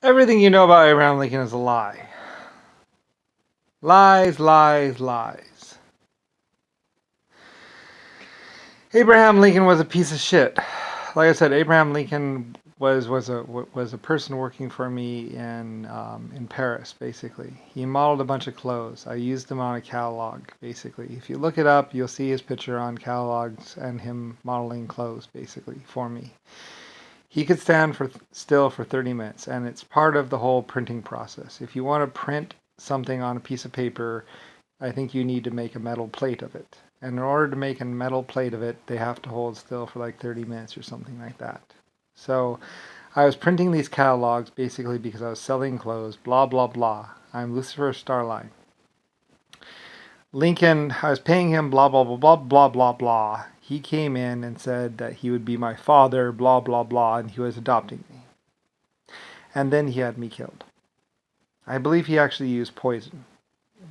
Everything you know about Abraham Lincoln is a lie. Lies, lies, lies. Abraham Lincoln was a piece of shit. Like I said, Abraham Lincoln was a person working for me in Paris. Basically, he modeled a bunch of clothes. I used them on a catalog. Basically, if you look it up, you'll see his picture on catalogs and him modeling clothes. Basically, for me, he could stand still for 30 minutes, and it's part of the whole printing process. If you want to print something on a piece of paper, I think you need to make a metal plate of it. And in order to make a metal plate of it, they have to hold still for like 30 minutes or something like that. So I was printing these catalogs basically because I was selling clothes, blah, blah, blah. I'm Lucifer Starline. Lincoln, I was paying him, blah, blah, blah, blah, blah, blah, blah. He came in and said that he would be my father, blah, blah, blah, and he was adopting me. And then he had me killed. I believe he actually used poison.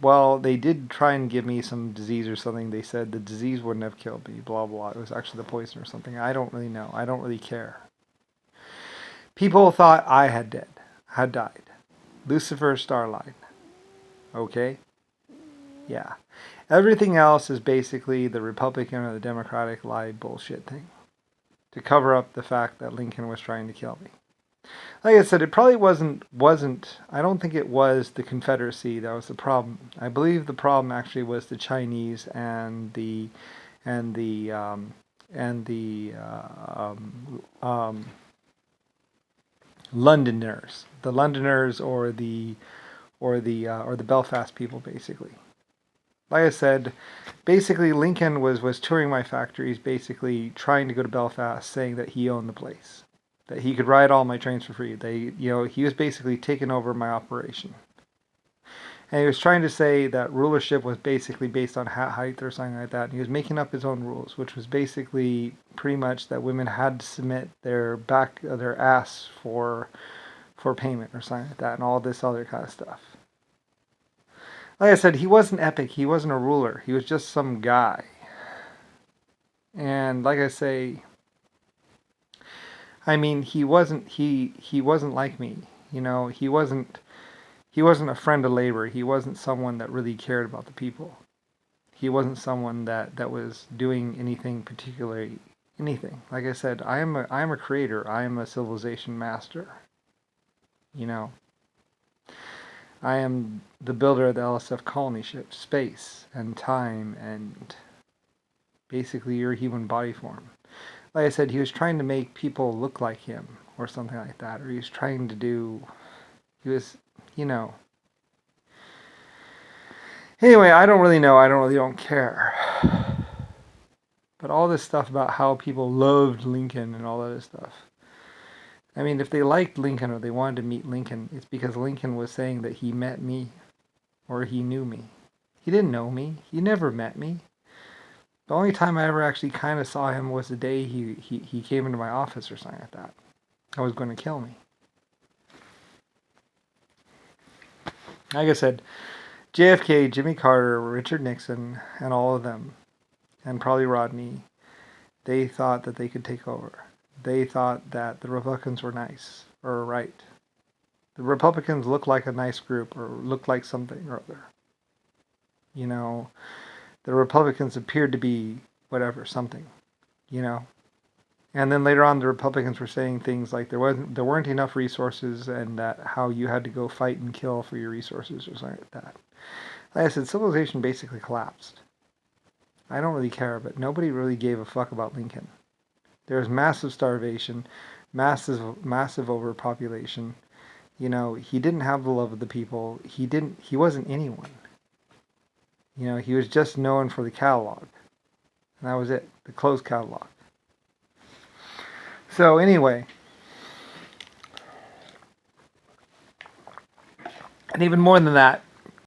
Well, they did try and give me some disease or something. They said the disease wouldn't have killed me, blah, blah. It was actually the poison or something. I don't really know. I don't really care. People thought I had died. Lucifer Starline. Okay? Yeah. Everything else is basically the Republican or the Democratic lie bullshit thing to cover up the fact that Lincoln was trying to kill me. Like I said, it probably wasn't, I don't think it was the Confederacy that was the problem. I believe the problem actually was the Chinese and the Londoners, or the Belfast people, basically. Like I said, basically Lincoln was touring my factories, basically trying to go to Belfast, saying that he owned the place, that he could ride all my trains for free. He was basically taking over my operation. And he was trying to say that rulership was basically based on height or something like that. And he was making up his own rules, which was basically pretty much that women had to submit their ass for payment or something like that, and all this other kind of stuff. Like I said, he wasn't epic. He wasn't a ruler. He was just some guy. And like I say, I mean, he wasn't like me. He wasn't a friend of labor. He wasn't someone that really cared about the people. He wasn't someone that was doing anything particularly anything. Like I said, I am a creator. I am a civilization master. I am the builder of the LSF colony ship, space and time and basically your human body form. Like I said, he was trying to make people look like him or something like that, or he was trying to Anyway, I don't really know. I don't care. But all this stuff about how people loved Lincoln and all that other stuff. I mean, if they liked Lincoln or they wanted to meet Lincoln, it's because Lincoln was saying that he met me or he knew me. He didn't know me. He never met me. The only time I ever actually kind of saw him was the day he came into my office or something like that. I was going to kill me. Like I said, JFK, Jimmy Carter, Richard Nixon, and all of them, and probably Rodney, they thought that they could take over. They thought that the Republicans were nice, or right. The Republicans looked like a nice group, or looked like something or other. The Republicans appeared to be whatever, something, And then later on, the Republicans were saying things like there weren't enough resources, and that how you had to go fight and kill for your resources or something like that. Like I said, civilization basically collapsed. I don't really care, but nobody really gave a fuck about Lincoln. There was massive starvation, massive overpopulation. He didn't have the love of the people. He wasn't anyone. He was just known for the catalog. And that was it, the closed catalog. So anyway, and even more than that,